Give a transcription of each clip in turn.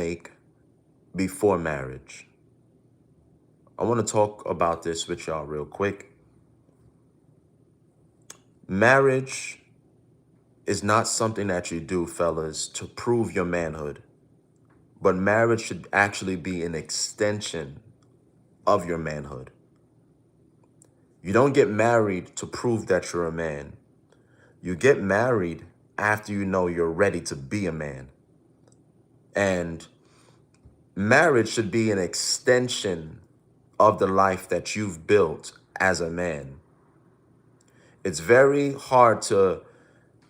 make before marriage. I want to talk about this with y'all real quick. Marriage is not something that you do, fellas, to prove your manhood, but marriage should actually be an extension of your manhood. You don't get married to prove that you're a man. You get married after you know you're ready to be a man. And marriage should be an extension of the life that you've built as a man. It's very hard to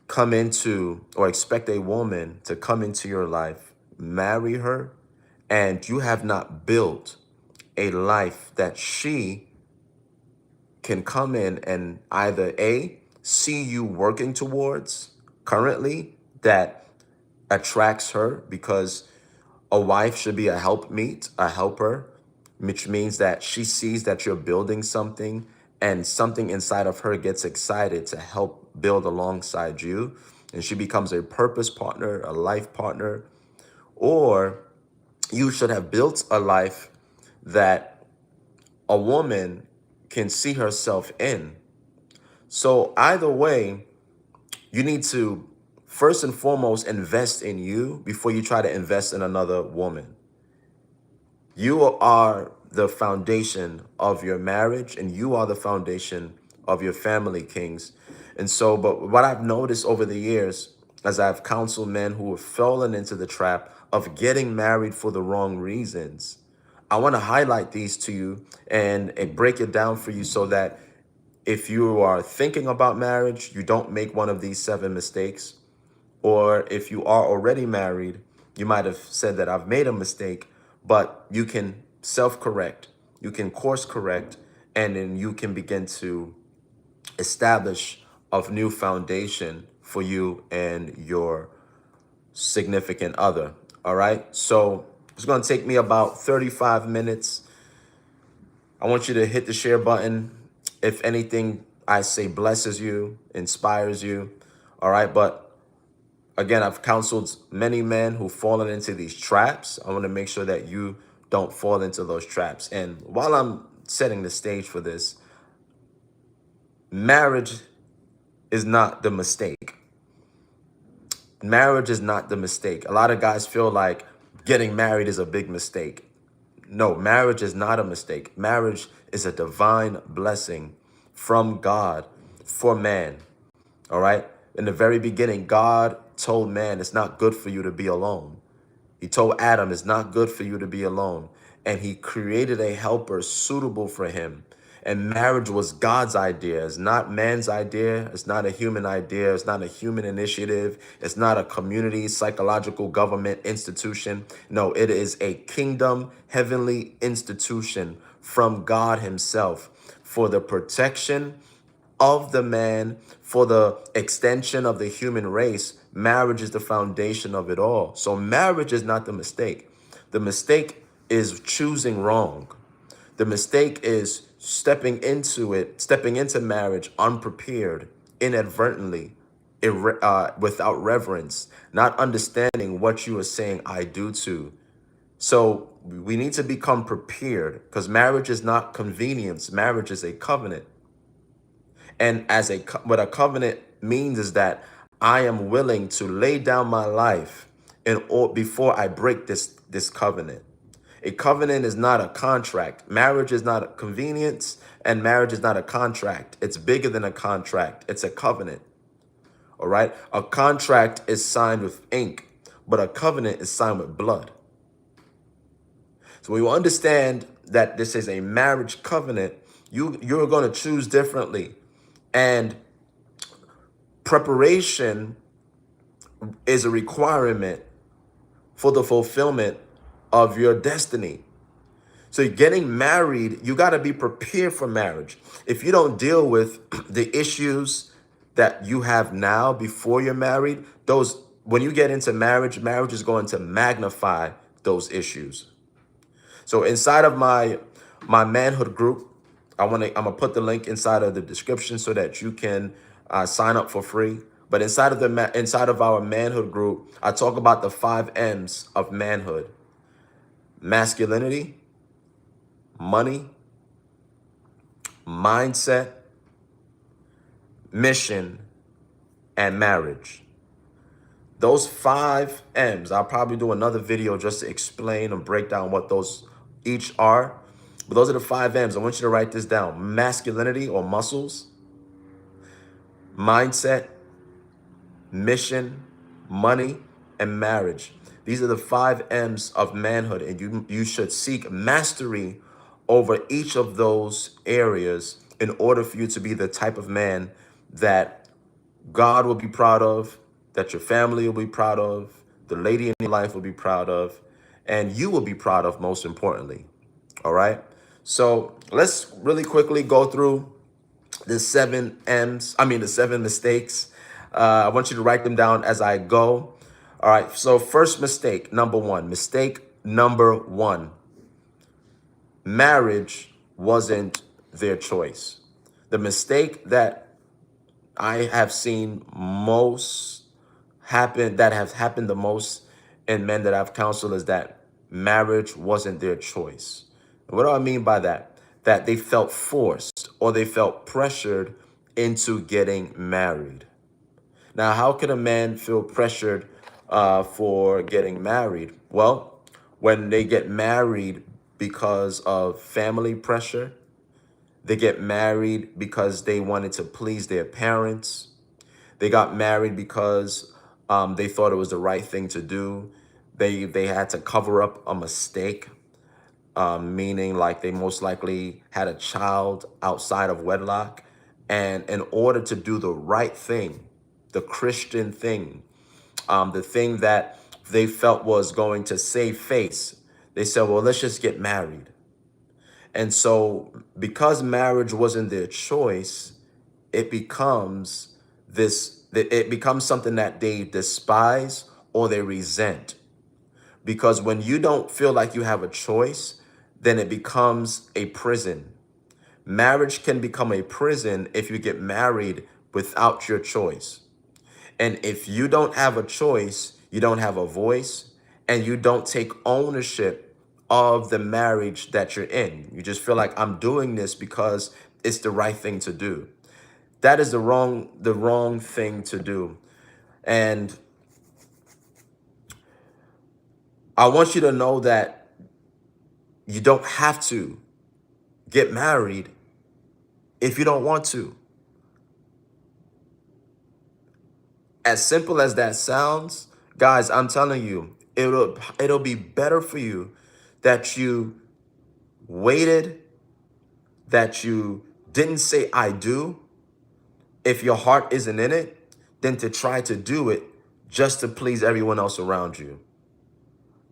come into or expect a woman to come into your life, marry her, and you have not built a life that she can come in and either A, see you working towards currently that attracts her, because a wife should be a helpmeet, a helper, which means that she sees that you're building something and something inside of her gets excited to help build alongside you. And she becomes a purpose partner, a life partner. Or you should have built a life that a woman can see herself in. So either way, you need to first and foremost invest in you before you try to invest in another woman. You are the foundation of your marriage, and you are the foundation of your family, kings. And so, but what I've noticed over the years, as I've counseled men who have fallen into the trap of getting married for the wrong reasons, I want to highlight these to you and break it down for you so that if you are thinking about marriage, you don't make one of these 7 mistakes. Or if you are already married, you might have said that I've made a mistake, but you can self-correct, you can course correct, and then you can begin to establish a new foundation for you and your significant other. All right. So it's going to take me about 35 minutes. I want you to hit the share button if anything I say blesses you, inspires you. All right. But again, I've counseled many men who've fallen into these traps. I want to make sure that you don't fall into those traps. And while I'm setting the stage for this, marriage is not the mistake. Marriage is not the mistake. A lot of guys feel like getting married is a big mistake. No, marriage is not a mistake. Marriage is a divine blessing from God for man. All right. In the very beginning, God told man it's not good for you to be alone. He told Adam it's not good for you to be alone. And he created a helper suitable for him. And marriage was God's idea. It's not man's idea. It's not a human idea. It's not a human initiative. It's not a community, psychological government institution. No, it is a kingdom, heavenly institution from God himself for the protection of the man, for the extension of the human race. Marriage is the foundation of it all. So marriage is not the mistake. The mistake is choosing wrong. The mistake is stepping into marriage unprepared, inadvertently, without reverence, not understanding what you are saying I do to. So we need to become prepared, because marriage is not convenience. Marriage is a covenant. And what a covenant means is that I am willing to lay down my life before I break this covenant. A covenant is not a contract. Marriage is not a convenience, and marriage is not a contract. It's bigger than a contract. It's a covenant. All right. A contract is signed with ink, but a covenant is signed with blood. So when you understand that this is a marriage covenant, you're going to choose differently. And preparation is a requirement for the fulfillment of your destiny. So getting married, you got to be prepared for marriage. If you don't deal with the issues that you have now before you're married, when you get into marriage, marriage is going to magnify those issues. So inside of my manhood group, I'm gonna put the link inside of the description so that you can sign up for free. But inside of our manhood group, I talk about the 5 M's of manhood: masculinity, money, mindset, mission, and marriage. Those 5 M's, I'll probably do another video just to explain and break down what those each are. But those are the 5 M's. I want you to write this down: masculinity or muscles, mindset, mission, money, and marriage. These are the 5 M's of manhood, and you should seek mastery over each of those areas in order for you to be the type of man that God will be proud of, that your family will be proud of, the lady in your life will be proud of, and you will be proud of, most importantly. All right? So let's really quickly go through the 7 mistakes. I want you to write them down as I go. All right, so first mistake, number one. Mistake number one: marriage wasn't their choice. The mistake that I have seen that has happened the most in men that I've counseled is that marriage wasn't their choice. And what do I mean by that? That they felt forced or they felt pressured into getting married. Now, how can a man feel pressured for getting married? Well, when they get married because of family pressure, they get married because they wanted to please their parents. They got married because they thought it was the right thing to do. They had to cover up a mistake, meaning like they most likely had a child outside of wedlock. And in order to do the right thing, the Christian thing, the thing that they felt was going to save face, they said, well, let's just get married. And so because marriage wasn't their choice, it becomes something that they despise or they resent. Because when you don't feel like you have a choice, then it becomes a prison. Marriage can become a prison if you get married without your choice. And if you don't have a choice, you don't have a voice, and you don't take ownership of the marriage that you're in. You just feel like, I'm doing this because it's the right thing to do. That is the wrong thing to do. And I want you to know that you don't have to get married if you don't want to. As simple as that sounds, guys, I'm telling you, it'll be better for you that you waited, that you didn't say I do if your heart isn't in it, than to try to do it just to please everyone else around you.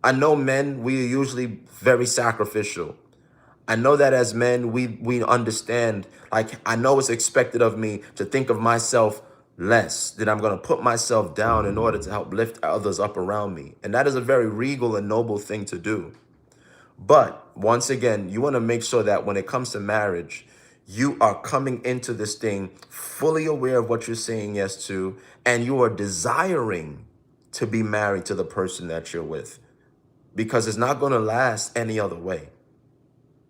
I know men, we are usually very sacrificial. I know that as men, we understand, like, I know it's expected of me to think of myself less, that I'm going to put myself down in order to help lift others up around me. And that is a very regal and noble thing to do. But once again, you want to make sure that when it comes to marriage, you are coming into this thing fully aware of what you're saying yes to, and you are desiring to be married to the person that you're with, because it's not going to last any other way.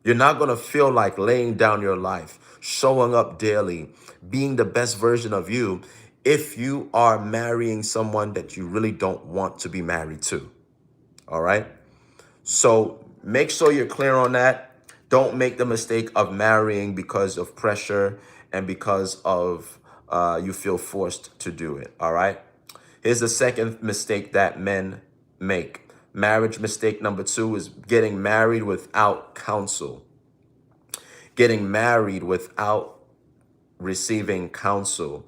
You're not going to feel like laying down your life, showing up daily, being the best version of you if you are marrying someone that you really don't want to be married to. All right? So make sure you're clear on that. Don't make the mistake of marrying because of pressure and because of you feel forced to do it. All right? Here's the second mistake that men make. Marriage mistake number 2 is getting married without counsel. Getting married without receiving counsel.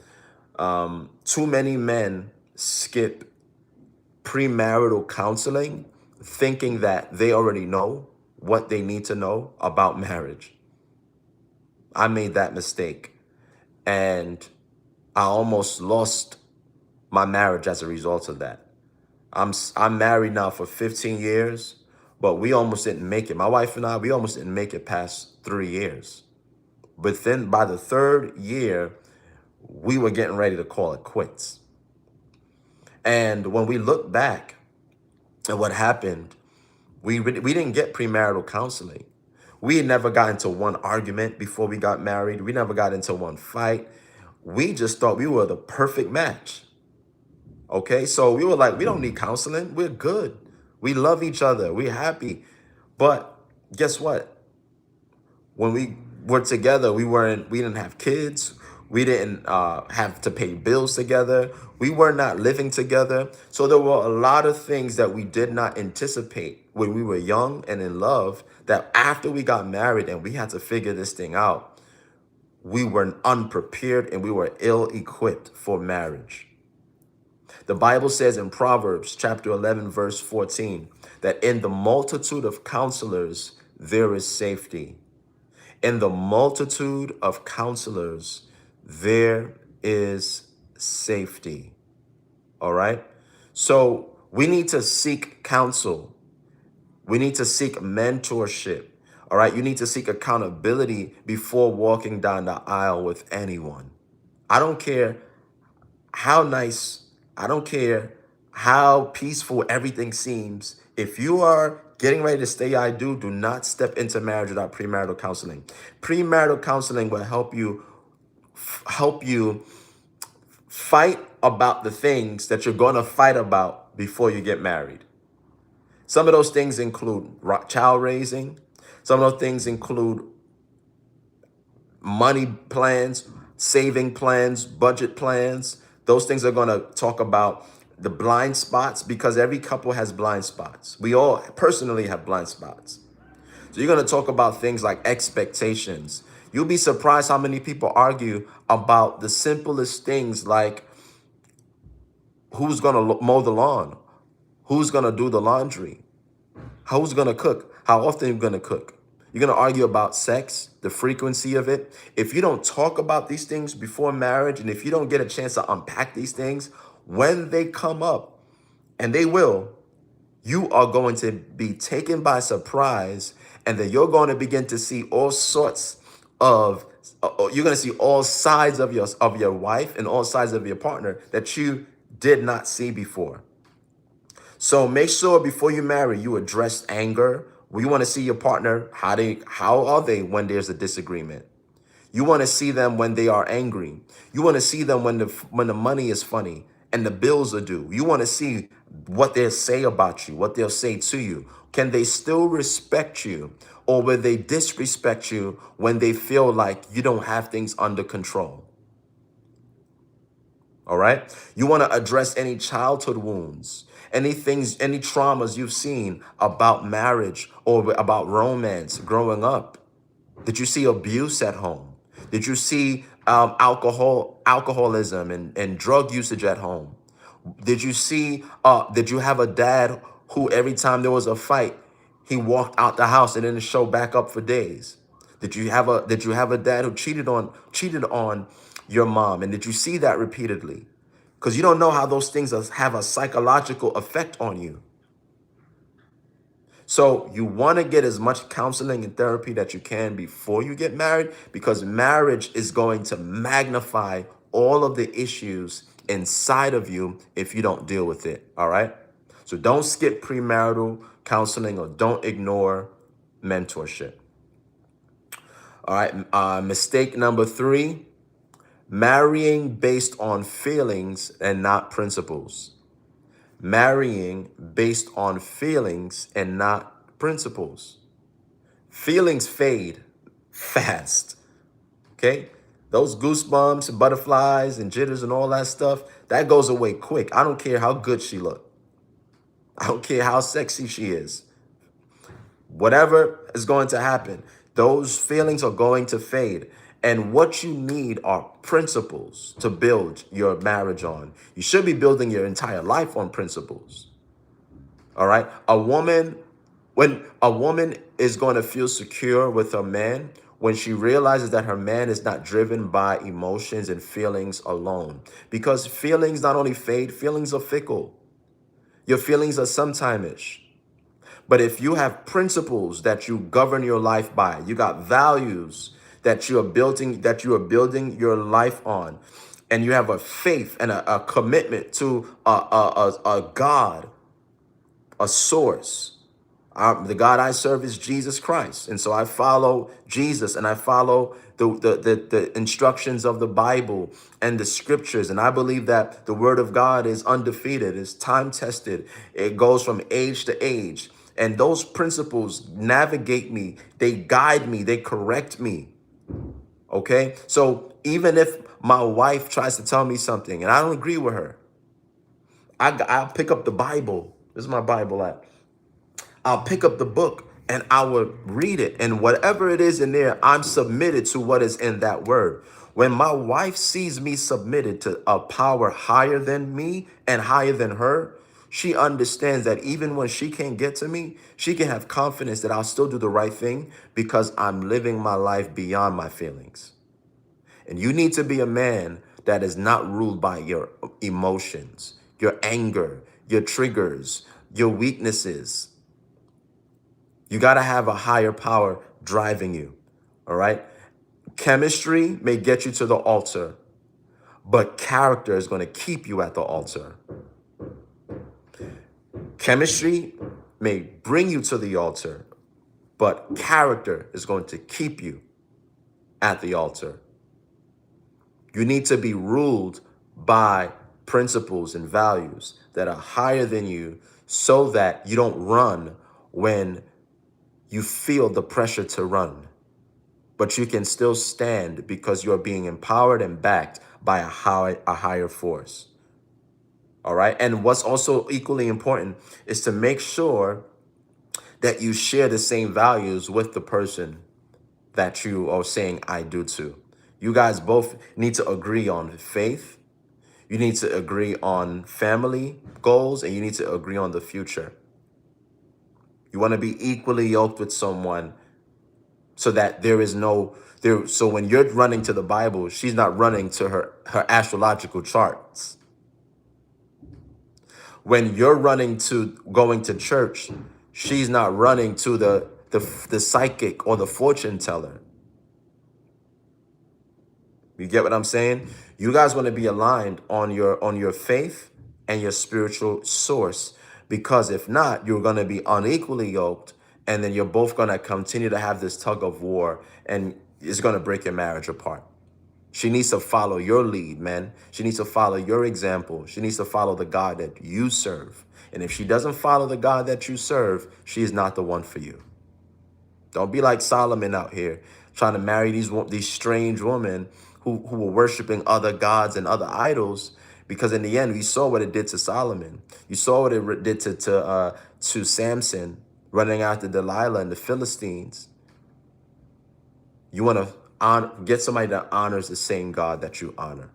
Too many men skip premarital counseling thinking that they already know what they need to know about marriage. I made that mistake, and I almost lost my marriage as a result of that. I'm married now for 15 years, but we almost didn't make it. My wife and I, we almost didn't make it past 3 years. But then by the 3rd year, we were getting ready to call it quits. And when we look back at what happened, we didn't get premarital counseling. We had never got into one argument before we got married. We never got into one fight. We just thought we were the perfect match. Okay, so we were like, we don't need counseling. We're good. We love each other. We're happy. But guess what? When we were together, we didn't have kids. We didn't have to pay bills together. We were not living together. So there were a lot of things that we did not anticipate when we were young and in love, that after we got married and we had to figure this thing out, we were unprepared and we were ill-equipped for marriage. The Bible says in Proverbs chapter 11, verse 14, that in the multitude of counselors, there is safety. In the multitude of counselors, there is safety. All right? So we need to seek counsel. We need to seek mentorship. All right? You need to seek accountability before walking down the aisle with anyone. I don't care how nice, I don't care how peaceful everything seems. If you are getting ready to say I do not step into marriage without premarital counseling. Premarital counseling will help you fight about the things that you're going to fight about before you get married. Some of those things include child raising. Some of those things include money plans, saving plans, budget plans. Those things are going to talk about the blind spots, because every couple has blind spots. We all personally have blind spots. So you're going to talk about things like expectations. You'll be surprised how many people argue about the simplest things, like who's going to mow the lawn, who's going to do the laundry, who's going to cook, how often you're going to cook. You're going to argue about sex, the frequency of it. If you don't talk about these things before marriage, and if you don't get a chance to unpack these things, when they come up, and they will, you are going to be taken by surprise, and then you're going to begin to see all sorts of, you're going to see all sides of your wife and all sides of your partner that you did not see before. So make sure before you marry, you address anger. We want to see your partner, how are they when there's a disagreement? You want to see them when they are angry. You want to see them when the money is funny and the bills are due. You want to see what they'll say about you, what they'll say to you. Can they still respect you, or will they disrespect you when they feel like you don't have things under control? All right. You want to address any childhood wounds, any traumas you've seen about marriage or about romance growing up. Did you see abuse at home? Did you see alcoholism and drug usage at home? Did you have a dad who every time there was a fight, he walked out the house and didn't show back up for days? Did you have a dad who cheated on your mom? And did you see that repeatedly? Because you don't know how those things have a psychological effect on you. So you want to get as much counseling and therapy that you can before you get married, because marriage is going to magnify all of the issues inside of you if you don't deal with it. All right. So don't skip premarital counseling, or don't ignore mentorship. All right. Mistake number 3, marrying based on feelings and not principles. Marrying based on feelings and not principles. Feelings fade fast. Okay? Those goosebumps, butterflies, and jitters and all that stuff, that goes away quick. I don't care how good she looked. I don't care how sexy she is. Whatever is going to happen, those feelings are going to fade. And what you need are principles to build your marriage on. You should be building your entire life on principles. All right. When a woman is going to feel secure with her man, when she realizes that her man is not driven by emotions and feelings alone. Because feelings not only fade, feelings are fickle. Your feelings are sometime-ish. But if you have principles that you govern your life by, you got values that you are building your life on, and you have a faith and a commitment to a God, a source. The God I serve is Jesus Christ. And so I follow Jesus, and I follow the instructions of the Bible and the scriptures. And I believe that the word of God is undefeated, it's time tested. It goes from age to age. And those principles navigate me, they guide me, they correct me. Okay? So even if my wife tries to tell me something and I don't agree with her, I'll pick up the Bible. This is my Bible app. I'll pick up the book and I would read it. And whatever it is in there, I'm submitted to what is in that word. When my wife sees me submitted to a power higher than me and higher than her, she understands that even when she can't get to me, she can have confidence that I'll still do the right thing because I'm living my life beyond my feelings. And you need to be a man that is not ruled by your emotions, your anger, your triggers, your weaknesses. You got to have a higher power driving you. All right. Chemistry may get you to the altar, but character is going to keep you at the altar. Chemistry may bring you to the altar, but character is going to keep you at the altar. You need to be ruled by principles and values that are higher than you so that you don't run when you feel the pressure to run. But you can still stand because you're being empowered and backed by a higher force. All right. And what's also equally important is to make sure that you share the same values with the person that you are saying I do to. You guys both need to agree on faith. You need to agree on family goals, and you need to agree on the future. You want to be equally yoked with someone so that there is no there. So when you're running to the Bible, she's not running to her astrological charts. When you're running to going to church, she's not running to the psychic or the fortune teller. You get what I'm saying? You guys want to be aligned on your faith and your spiritual source, because if not, you're going to be unequally yoked, and then you're both going to continue to have this tug of war, and it's going to break your marriage apart. She needs to follow your lead, man. She needs to follow your example. She needs to follow the God that you serve. And if she doesn't follow the God that you serve, she is not the one for you. Don't be like Solomon out here trying to marry these strange women who were worshiping other gods and other idols, because in the end, we saw what it did to Solomon. You saw what it did to Samson running after Delilah and the Philistines. You want to get somebody that honors the same God that you honor.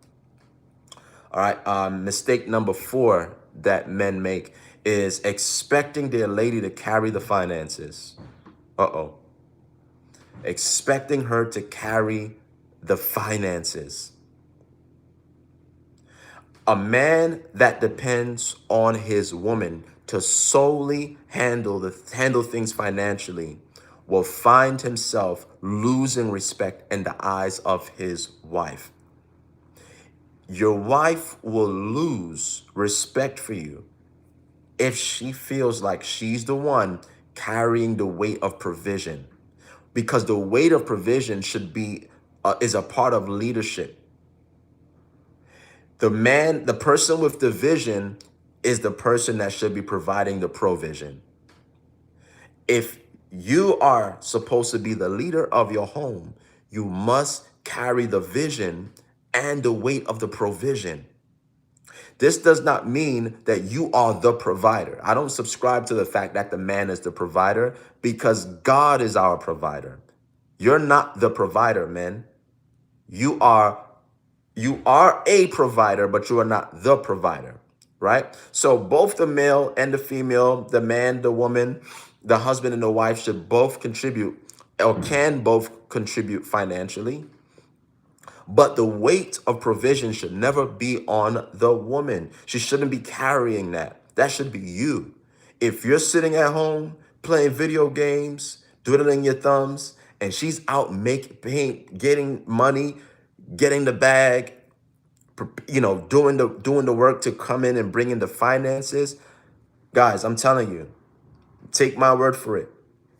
All right. Mistake number 4 that men make is expecting their lady to carry the finances. Uh-oh. Expecting her to carry the finances. A man that depends on his woman to solely handle things financially will find himself losing respect in the eyes of his wife. Your wife will lose respect for you if she feels like she's the one carrying the weight of provision, because the weight of provision should be is a part of leadership. The person with the vision is the person that should be providing the provision. If you are supposed to be the leader of your home, you must carry the vision and the weight of the provision. This does not mean that you are the provider. I don't subscribe to the fact that the man is the provider, because God is our provider. You're not the provider, man. You are a provider, but you are not the provider, right? So both the male and the female, the man, the woman, the husband and the wife should both contribute, or can both contribute financially. But the weight of provision should never be on the woman. She shouldn't be carrying that. That should be you. If you're sitting at home playing video games, twiddling your thumbs, and she's out getting money, getting the bag, doing the work to come in and bring in the finances. Guys, I'm telling you, take my word for it.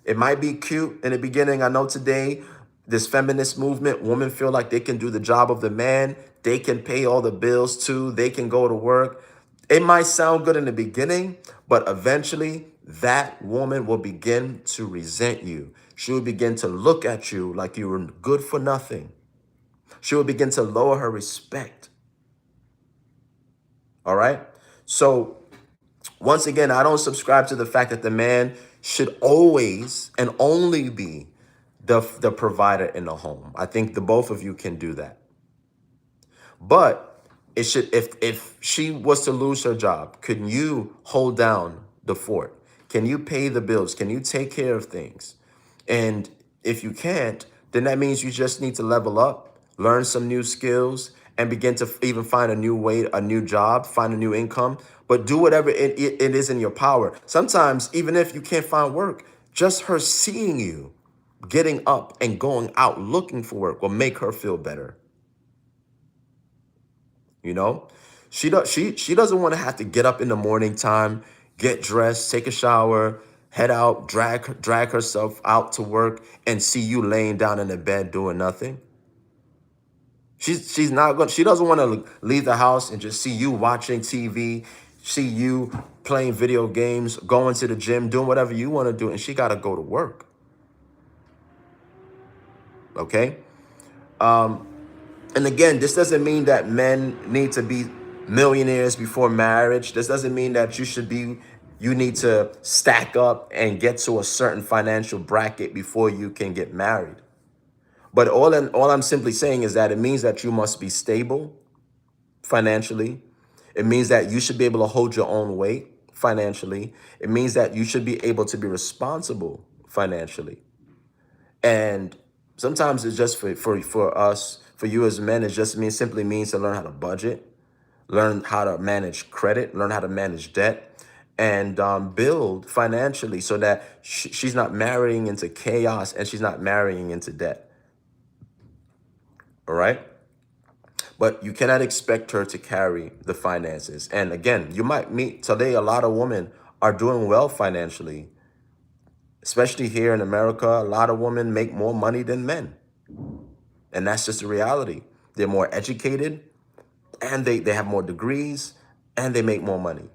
It might be cute in the beginning. I know today, this feminist movement, women feel like they can do the job of the man. They can pay all the bills too. They can go to work. It might sound good in the beginning, but eventually that woman will begin to resent you. She will begin to look at you like you were good for nothing. She will begin to lower her respect. All right? So once again, I don't subscribe to the fact that the man should always and only be the provider in the home. I think the both of you can do that. But it should, if she was to lose her job, can you hold down the fort? Can you pay the bills? Can you take care of things? And if you can't, then that means you just need to level up, learn some new skills, and begin to even find a new way, a new job, find a new income. But do whatever it is in your power. Sometimes, even if you can't find work, just her seeing you getting up and going out looking for work will make her feel better. You know, she doesn't want to have to get up in the morning time, get dressed, take a shower, head out, drag herself out to work, and see you laying down in the bed doing nothing. She's not going. She doesn't want to leave the house and just see you watching TV, see you playing video games, going to the gym, doing whatever you want to do, and she got to go to work. Okay. And again, this doesn't mean that men need to be millionaires before marriage. This doesn't mean that you need to stack up and get to a certain financial bracket before you can get married. But all I'm simply saying is that it means that you must be stable financially. It means that you should be able to hold your own weight financially. It means that you should be able to be responsible financially. And sometimes it's just for us, for you as men, it just simply means to learn how to budget, learn how to manage credit, learn how to manage debt, and build financially so that she's not marrying into chaos and she's not marrying into debt. All right. But you cannot expect her to carry the finances. And again, you might meet today, a lot of women are doing well financially, especially here in America. A lot of women make more money than men. And that's just the reality. They're more educated and they have more degrees and they make more money.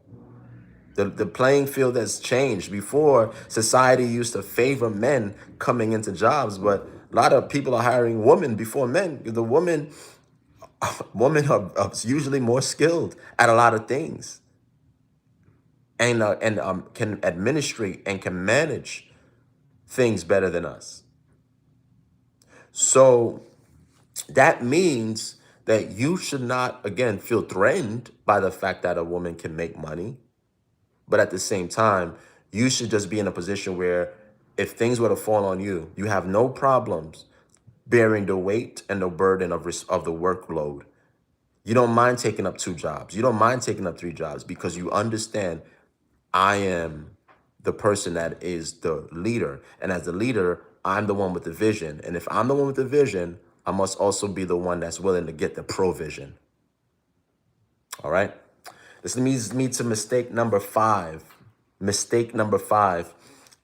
The playing field has changed. Before, society used to favor men coming into jobs, but a lot of people are hiring women before men. The women are usually more skilled at a lot of things and can administrate and can manage things better than us. So that means that you should not, again, feel threatened by the fact that a woman can make money. But at the same time, you should just be in a position where if things were to fall on you, you have no problems bearing the weight and the burden of the workload. You don't mind taking up 2 jobs. You don't mind taking up 3 jobs because you understand I am the person that is the leader. And as the leader, I'm the one with the vision. And if I'm the one with the vision, I must also be the one that's willing to get the provision. All right. This leads me to mistake number 5. Mistake number 5,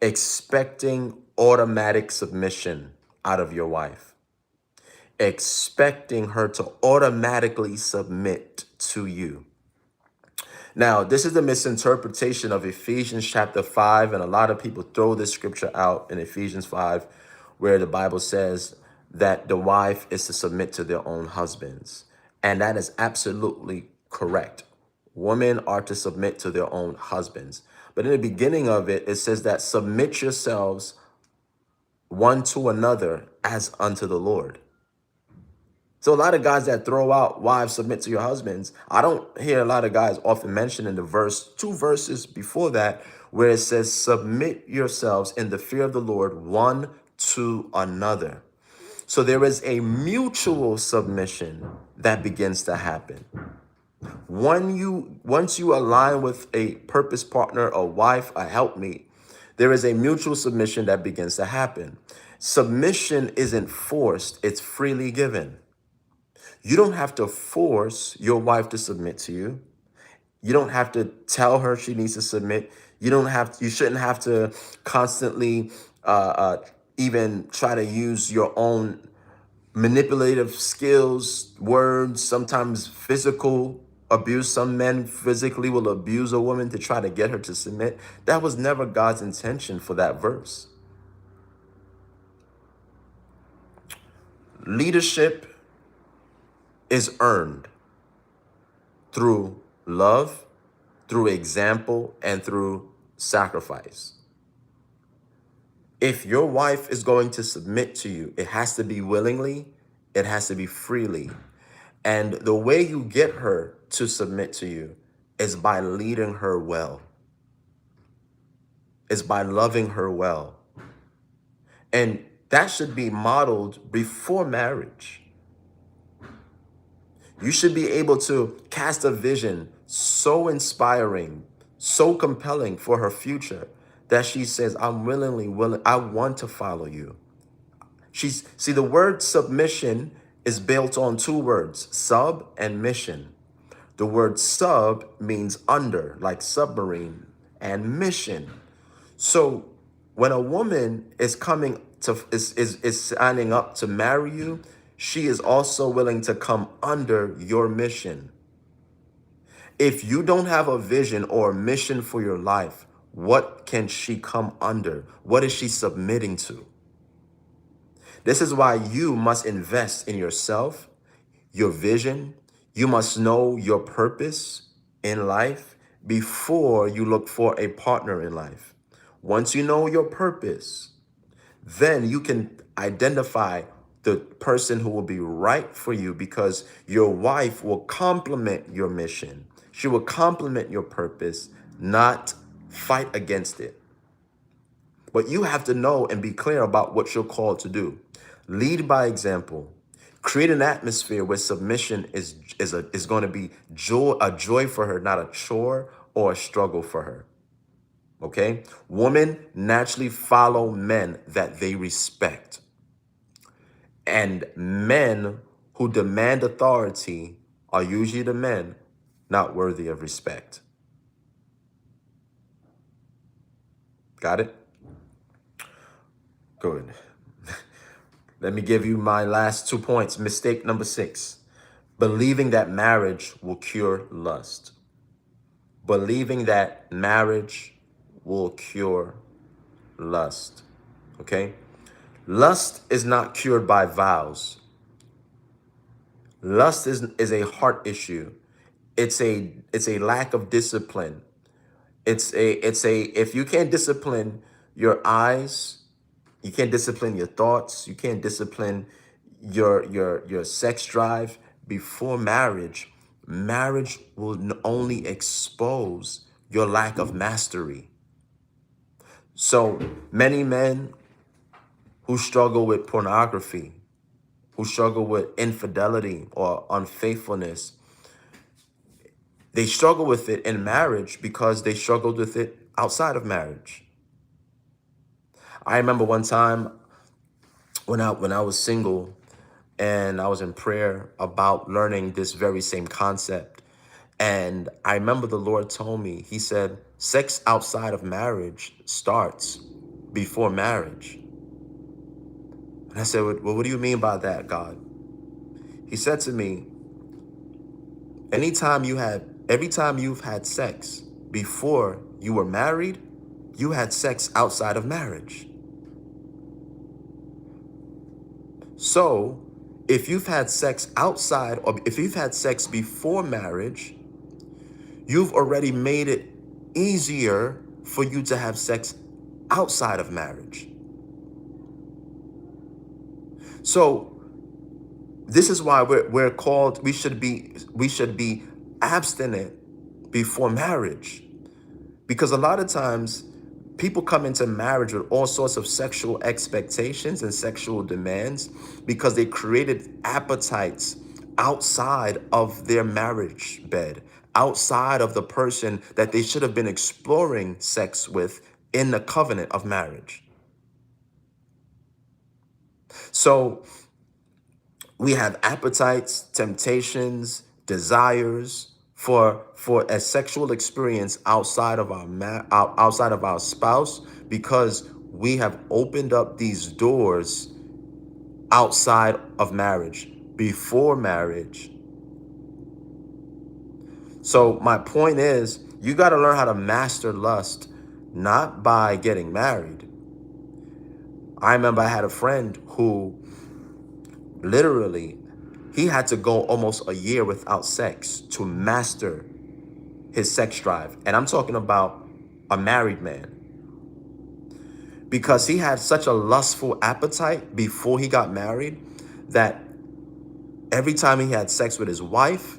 expecting automatic submission out of your wife. Expecting her to automatically submit to you. Now, this is a misinterpretation of Ephesians chapter 5, and a lot of people throw this scripture out in Ephesians 5, where the Bible says that the wife is to submit to their own husbands. And that is absolutely correct. Women are to submit to their own husbands. But in the beginning of it, it says that submit yourselves one to another as unto the Lord. So a lot of guys that throw out wives submit to your husbands, I don't hear a lot of guys often mention in the verse, 2 verses before that, where it says submit yourselves in the fear of the Lord one to another. So there is a mutual submission that begins to happen. Once you align with a purpose partner, a wife, a helpmeet, there is a mutual submission that begins to happen. Submission isn't forced, it's freely given. You don't have to force your wife to submit to you. You don't have to tell her she needs to submit. You shouldn't have to constantly even try to use your own manipulative skills, words, sometimes physical abuse. Some men physically will abuse a woman to try to get her to submit. That was never God's intention for that verse. Leadership is earned through love, through example, and through sacrifice. If your wife is going to submit to you, it has to be willingly, it has to be freely. And the way you get her to submit to you is by leading her well, is by loving her well. And that should be modeled before marriage. You should be able to cast a vision so inspiring, so compelling for her future that she says, I'm willingly willing, I want to follow you. See, the word submission is built on two words, sub and mission. The word sub means under, like submarine, and mission. So when a woman is coming to is signing up to marry you, she is also willing to come under your mission. If you don't have a vision or a mission for your life, what can she come under? What is she submitting to? This is why you must invest in yourself, your vision. You must know your purpose in life before you look for a partner in life. Once you know your purpose, then you can identify the person who will be right for you, because your wife will complement your mission. She will complement your purpose, not fight against it. But you have to know and be clear about what you're called to do. Lead by example. Create an atmosphere where submission is going to be a joy for her, not a chore or a struggle for her. Okay? Women naturally follow men that they respect. And men who demand authority are usually the men not worthy of respect. Got it? Good. Let me give you my last 2 points. Mistake number 6. Believing that marriage will cure lust. Believing that marriage will cure lust. Okay? Lust is not cured by vows. Lust is a heart issue. It's a lack of discipline. It's a if you can't discipline your eyes, you can't discipline your thoughts, you can't discipline your sex drive before marriage, marriage will only expose your lack of mastery. So many men who struggle with pornography, who struggle with infidelity or unfaithfulness, they struggle with it in marriage because they struggled with it outside of marriage. I remember one time when I was single and I was in prayer about learning this very same concept. And I remember the Lord told me, he said, sex outside of marriage starts before marriage. And I said, well, what do you mean by that, God? He said to me, every time you've had sex before you were married, you had sex outside of marriage. So if you've had sex outside, or if you've had sex before marriage, you've already made it easier for you to have sex outside of marriage. So this is why we're called, we should be abstinent before marriage. Because a lot of times people come into marriage with all sorts of sexual expectations and sexual demands because they created appetites outside of their marriage bed, outside of the person that they should have been exploring sex with in the covenant of marriage. So We have appetites, temptations, desires for a sexual experience outside of outside of our spouse, because we have opened up these doors outside of marriage, before marriage. So my point is, you got to learn how to master lust, not by getting married. I remember I had a friend who literally, he had to go almost a year without sex to master his sex drive. And I'm talking about a married man, because he had such a lustful appetite before he got married that every time he had sex with his wife,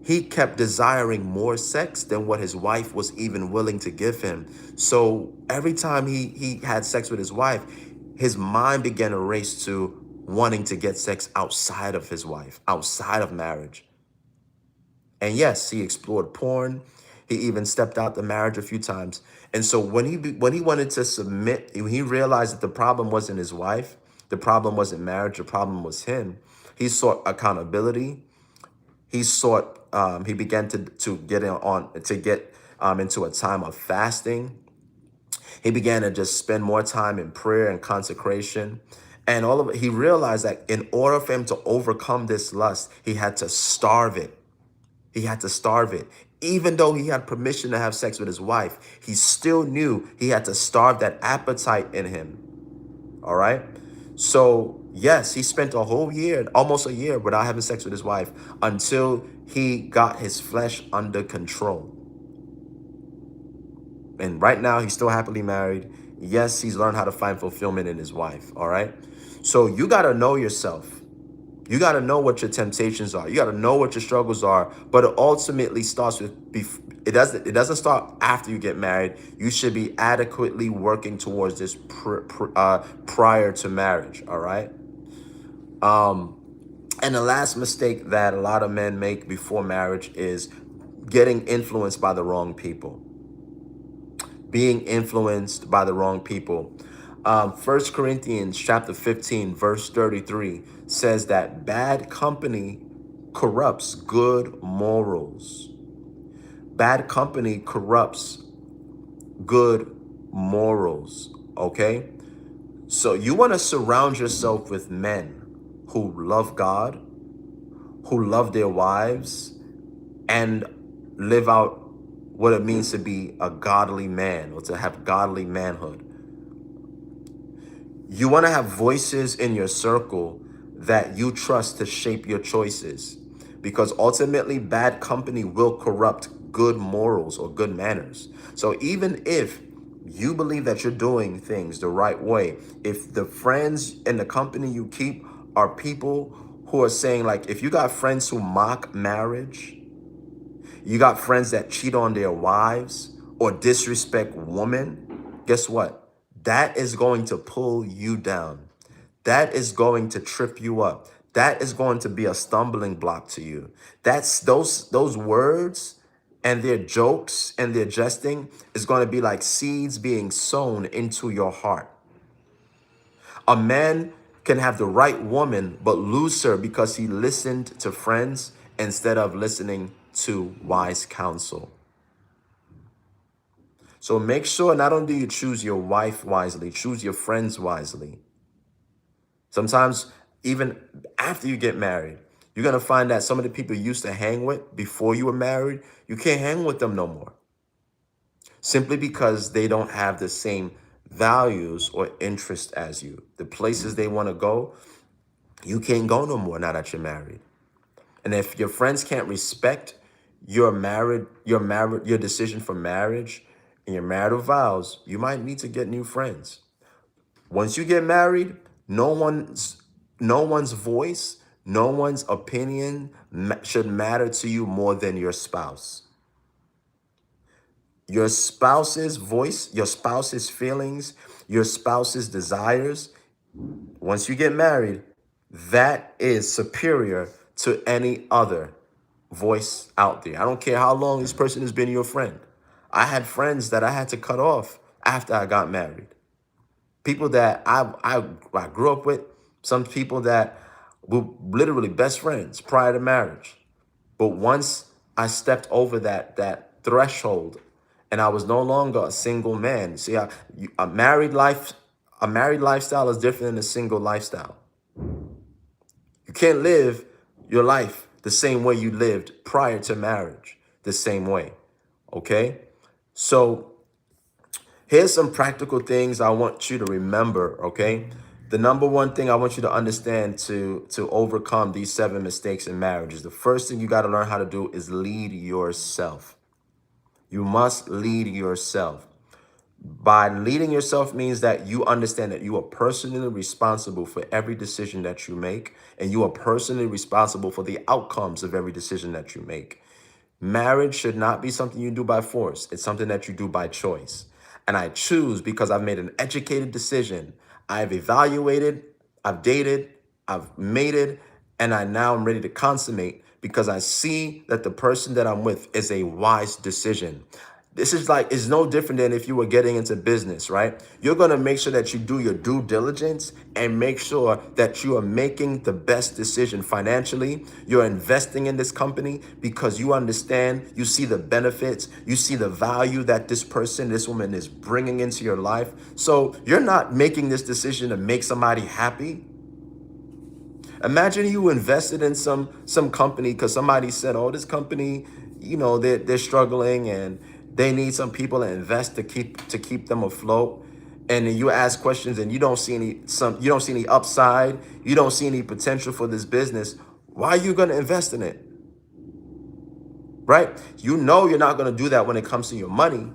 he kept desiring more sex than what his wife was even willing to give him. So every time he had sex with his wife, his mind began to race to wanting to get sex outside of his wife, outside of marriage. And yes, he explored porn. He even stepped out the marriage a few times. And so when he wanted to submit, when he realized that the problem wasn't his wife, the problem wasn't marriage, the problem was him. He sought accountability. He began to get into a time of fasting. He began to just spend more time in prayer and consecration. And all of it, he realized that in order for him to overcome this lust, he had to starve it. He had to starve it. Even though he had permission to have sex with his wife, he still knew he had to starve that appetite in him. All right. So yes, he spent a whole year, almost a year, without having sex with his wife until he got his flesh under control. And right now, he's still happily married. Yes, he's learned how to find fulfillment in his wife. All right. So you got to know yourself. You got to know what your temptations are. You got to know what your struggles are. But it ultimately starts with, it doesn't start after you get married. You should be adequately working towards this prior to marriage. All right. And the last mistake that a lot of men make before marriage is getting influenced by the wrong people. Being influenced by the wrong people. 1 Corinthians chapter 15, verse 33 says that bad company corrupts good morals. Bad company corrupts good morals, okay? So you want to surround yourself with men who love God, who love their wives, and live out what it means to be a godly man, or to have godly manhood. You want to have voices in your circle that you trust to shape your choices, because ultimately bad company will corrupt good morals or good manners. So even if you believe that you're doing things the right way, if the friends and the company you keep are people who are saying, like, if you got friends who mock marriage, you got friends that cheat on their wives or disrespect women, guess what? That is going to pull you down. That is going to trip you up. That is going to be a stumbling block to you. That's those words and their jokes and their jesting is going to be like seeds being sown into your heart. A man can have the right woman but lose her because he listened to friends instead of listening to wise counsel. So make sure not only do you choose your wife wisely, choose your friends wisely. Sometimes even after you get married, you're going to find that some of the people you used to hang with before you were married, you can't hang with them no more. Simply because they don't have the same values or interest as you. The places they want to go, you can't go no more now that you're married. And if your friends can't respect your decision for marriage and your marital vows, you might need to get new friends. Once you get married, no one's voice, no one's opinion should matter to you more than your spouse. Your spouse's voice, your spouse's feelings, your spouse's desires, once you get married, that is superior to any other voice out there. I don't care how long this person has been your friend. I had friends that I had to cut off after I got married. People that I grew up with, some people that We were literally best friends prior to marriage. But once I stepped over that threshold, and I was no longer a single man. See, a married lifestyle is different than a single lifestyle. You can't live your life the same way you lived prior to marriage, the same way. Okay? So here's some practical things I want you to remember, okay? The number one thing I want you to understand to overcome these 7 mistakes in marriage is the first thing you got to learn how to do is lead yourself. You must lead yourself. By leading yourself means that you understand that you are personally responsible for every decision that you make, and you are personally responsible for the outcomes of every decision that you make. Marriage should not be something you do by force. It's something that you do by choice. And I choose because I've made an educated decision. I've evaluated, I've dated, I've mated, and I now am ready to consummate because I see that the person that I'm with is a wise decision. This is like, it's no different than if you were getting into business, right? You're going to make sure that you do your due diligence and make sure that you are making the best decision financially. You're investing in this company because you understand, you see the benefits, you see the value that this person, this woman is bringing into your life. So you're not making this decision to make somebody happy. Imagine you invested in some company because somebody said, "Oh, this company, they're struggling and they need some people to invest to keep them afloat." And then you ask questions and you don't see any upside, you don't see any potential for this business. Why are you going to invest in it? Right? You know you're not going to do that when it comes to your money.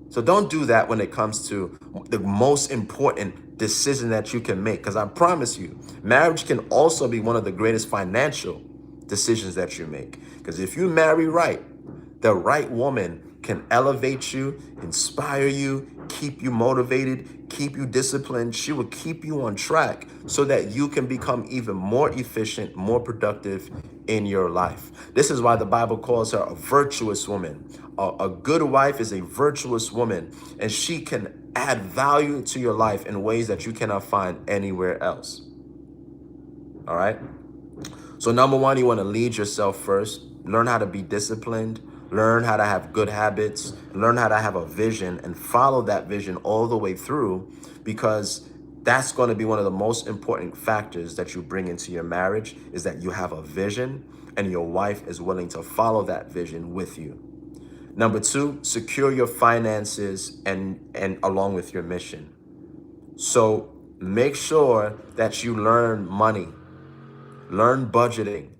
So don't do that when it comes to the most important decision that you can make. Because I promise you, marriage can also be one of the greatest financial decisions that you make. Because if you marry right, the right woman can elevate you, inspire you, keep you motivated, keep you disciplined. She will keep you on track so that you can become even more efficient, more productive in your life. This is why the Bible calls her a virtuous woman. A good wife is a virtuous woman, and she can add value to your life in ways that you cannot find anywhere else. All right? So number one, you want to lead yourself first. Learn how to be disciplined. Learn how to have good habits. Learn how to have a vision and follow that vision all the way through, because that's going to be one of the most important factors that you bring into your marriage, is that you have a vision and your wife is willing to follow that vision with you. Number two, secure your finances and along with your mission. So make sure that you learn money, learn budgeting,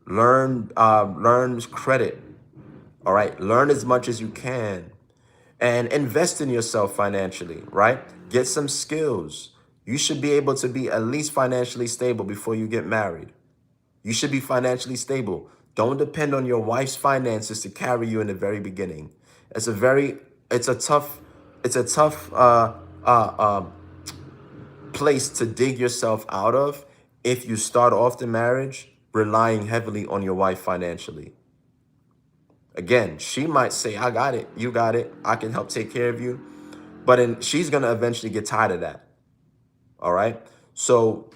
learn credit. All right, learn as much as you can and invest in yourself financially, right? Get some skills. You should be able to be at least financially stable before you get married. You should be financially stable. Don't depend on your wife's finances to carry you in the very beginning. It's a very, it's a tough place to dig yourself out of if you start off the marriage relying heavily on your wife financially. Again, she might say, "I got it, you got it, I can help take care of you." But then she's gonna eventually get tired of that. All right. So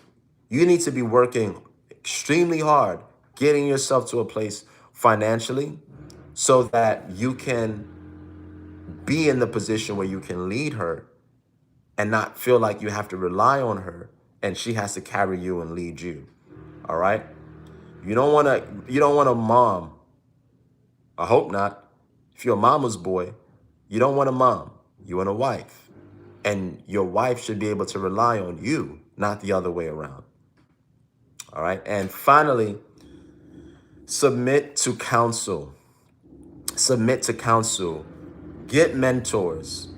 you need to be working extremely hard, getting yourself to a place financially so that you can be in the position where you can lead her and not feel like you have to rely on her and she has to carry you and lead you. All right. You don't want a mom. I hope not. If you're a mama's boy, you don't want a mom. You want a wife. And your wife should be able to rely on you, not the other way around. All right. And finally, submit to counsel. Submit to counsel. Get mentors.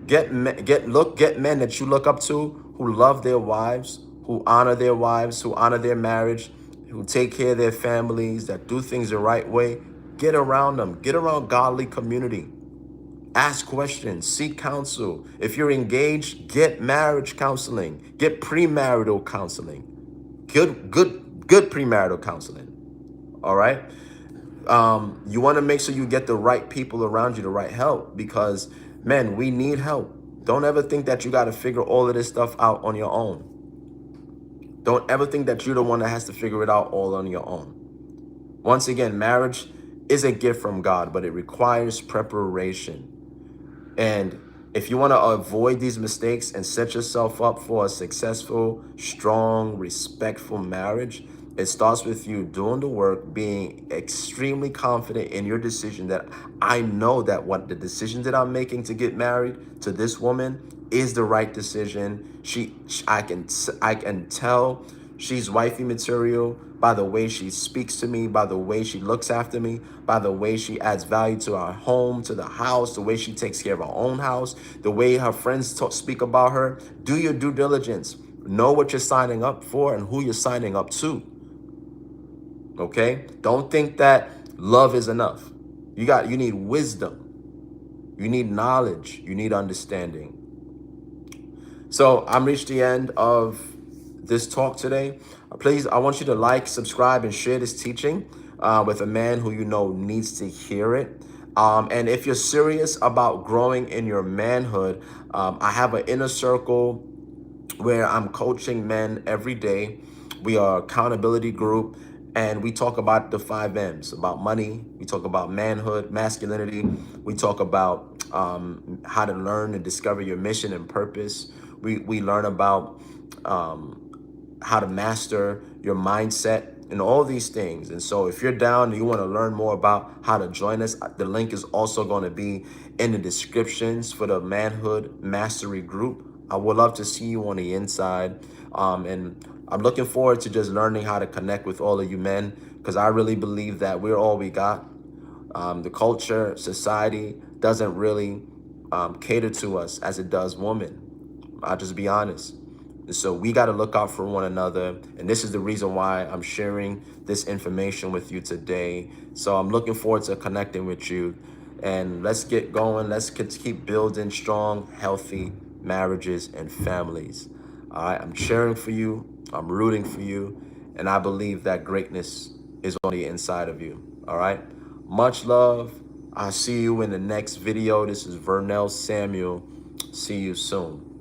Get men that you look up to, who love their wives, who honor their wives, who honor their marriage, who take care of their families, that do things the right way. Get around them. Get around godly community. Ask questions, seek counsel. If you're engaged, get marriage counseling, get premarital counseling. Good premarital counseling. All right. You want to make sure you get the right people around you, the right help, because men, we need help. Don't ever think that you got to figure all of this stuff out on your own. Don't ever think that you're the one that has to figure it out all on your own. Once again, marriage is a gift from God, but it requires preparation. And if you want to avoid these mistakes and set yourself up for a successful, strong, respectful marriage, it starts with you doing the work, being extremely confident in your decision that I know that what the decision that I'm making to get married to this woman is the right decision. I can tell she's wifey material by the way she speaks to me, by the way she looks after me, by the way she adds value to our home, to the house, the way she takes care of our own house, the way her friends speak about her. Do your due diligence. Know what you're signing up for and who you're signing up to. Okay? Don't think that love is enough. You need wisdom. You need knowledge. You need understanding. So I'm reached the end of this talk today. Please, I want you to like, subscribe, and share this teaching with a man who you know needs to hear it. And if you're serious about growing in your manhood, I have an inner circle where I'm coaching men every day. We are accountability group, and we talk about the 5 M's, about money. We talk about manhood, masculinity. We talk about how to learn and discover your mission and purpose. We learn about how to master your mindset and all these things. And so if you're down and you want to learn more about how to join us, the link is also going to be in the descriptions for the Manhood Mastery group. I would love to see you on the inside. And I'm looking forward to just learning how to connect with all of you men, because I really believe that we're all we got. The culture, society doesn't really cater to us as it does women. I'll just be honest. So we got to look out for one another. And this is the reason why I'm sharing this information with you today. So I'm looking forward to connecting with you. And let's get going. Let's keep building strong, healthy marriages and families. All right. I'm cheering for you. I'm rooting for you. And I believe that greatness is on the inside of you. All right. Much love. I'll see you in the next video. This is Vernell Samuel. See you soon.